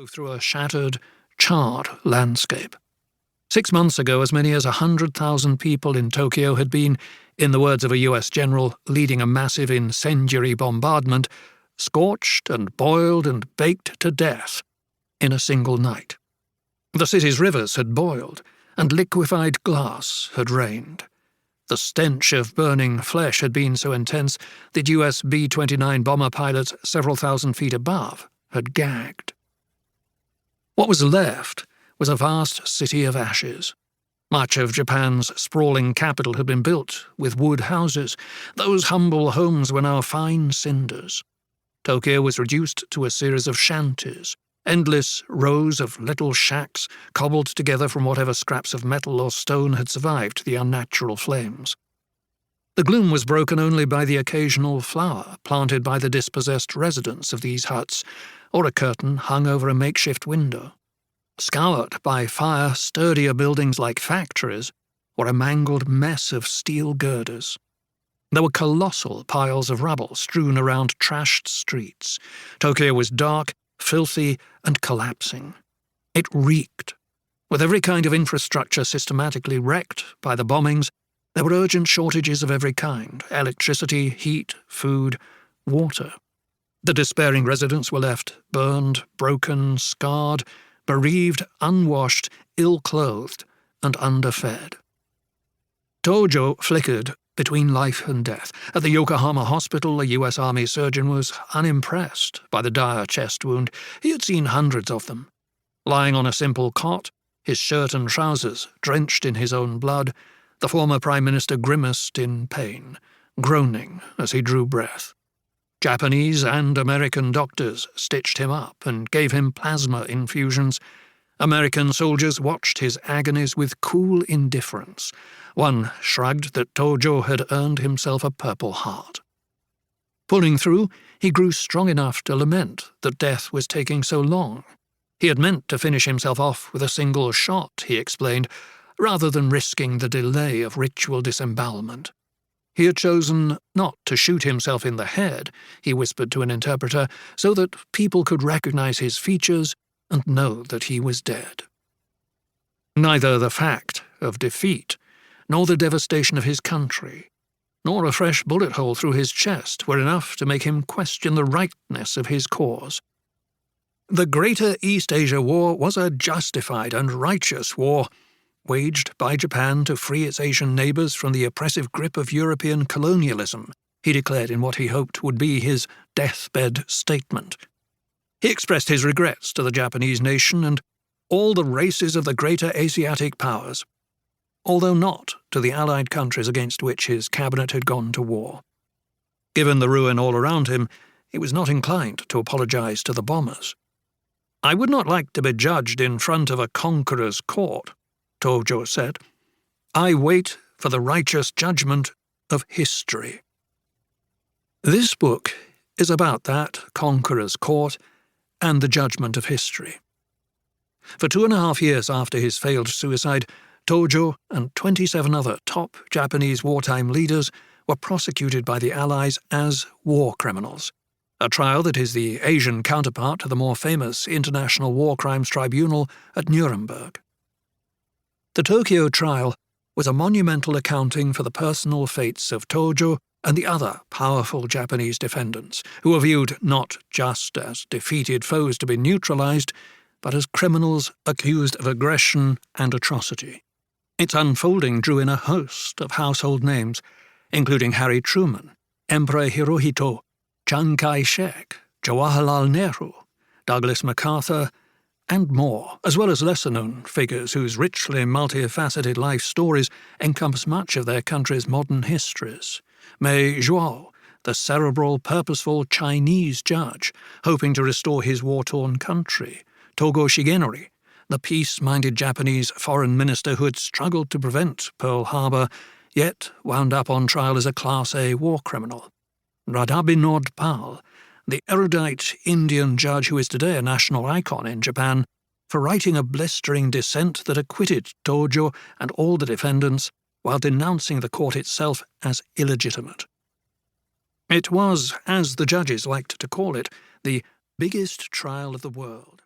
drove through a shattered, charred landscape. 6 months ago, as many as 100,000 people in Tokyo had been, in the words of a US general leading a massive incendiary bombardment, scorched and boiled and baked to death in a single night. The city's rivers had boiled, and liquefied glass had rained. The stench of burning flesh had been so intense that US B-29 bomber pilots several thousand feet above had gagged. What was left was a vast city of ashes. Much of Japan's sprawling capital had been built with wood houses. Those humble homes were now fine cinders. Tokyo was reduced to a series of shanties, endless rows of little shacks cobbled together from whatever scraps of metal or stone had survived the unnatural flames. The gloom was broken only by the occasional flower planted by the dispossessed residents of these huts, or a curtain hung over a makeshift window. Scoured by fire, sturdier buildings like factories were a mangled mess of steel girders. There were colossal piles of rubble strewn around trashed streets. Tokyo was dark, filthy, and collapsing. It reeked. With every kind of infrastructure systematically wrecked by the bombings, there were urgent shortages of every kind: electricity, heat, food, water. The despairing residents were left burned, broken, scarred, bereaved, unwashed, ill-clothed, and underfed. Tojo flickered between life and death. At the Yokohama hospital, a US Army surgeon was unimpressed by the dire chest wound. He had seen hundreds of them. Lying on a simple cot, his shirt and trousers drenched in his own blood, the former Prime Minister grimaced in pain, groaning as he drew breath. Japanese and American doctors stitched him up and gave him plasma infusions. American soldiers watched his agonies with cool indifference. One shrugged that Tojo had earned himself a Purple Heart. Pulling through, he grew strong enough to lament that death was taking so long. He had meant to finish himself off with a single shot, he explained, rather than risking the delay of ritual disembowelment. He had chosen not to shoot himself in the head, he whispered to an interpreter, so that people could recognize his features and know that he was dead. Neither the fact of defeat, nor the devastation of his country, nor a fresh bullet hole through his chest were enough to make him question the rightness of his cause. The Greater East Asia War was a justified and righteous war, waged by Japan to free its Asian neighbours from the oppressive grip of European colonialism, he declared in what he hoped would be his deathbed statement. He expressed his regrets to the Japanese nation and all the races of the greater Asiatic powers, although not to the allied countries against which his cabinet had gone to war. Given the ruin all around him, he was not inclined to apologise to the bombers. "I would not like to be judged in front of a conqueror's court," Tojo said. "I wait for the righteous judgment of history." This book is about that conqueror's court and the judgment of history. For 2.5 years after his failed suicide, Tojo and 27 other top Japanese wartime leaders were prosecuted by the Allies as war criminals, a trial that is the Asian counterpart to the more famous International War Crimes Tribunal at Nuremberg. The Tokyo trial was a monumental accounting for the personal fates of Tojo and the other powerful Japanese defendants, who were viewed not just as defeated foes to be neutralized, but as criminals accused of aggression and atrocity. Its unfolding drew in a host of household names, including Harry Truman, Emperor Hirohito, Chiang Kai-shek, Jawaharlal Nehru, Douglas MacArthur, and more, as well as lesser-known figures whose richly multifaceted life stories encompass much of their country's modern histories. Mei Zhuo, the cerebral, purposeful Chinese judge, hoping to restore his war-torn country. Togo Shigenori, the peace-minded Japanese foreign minister who had struggled to prevent Pearl Harbor, yet wound up on trial as a Class A war criminal. Radhabinod Pal, the erudite Indian judge who is today a national icon in Japan, for writing a blistering dissent that acquitted Tojo and all the defendants while denouncing the court itself as illegitimate. It was, as the judges liked to call it, the biggest trial of the world.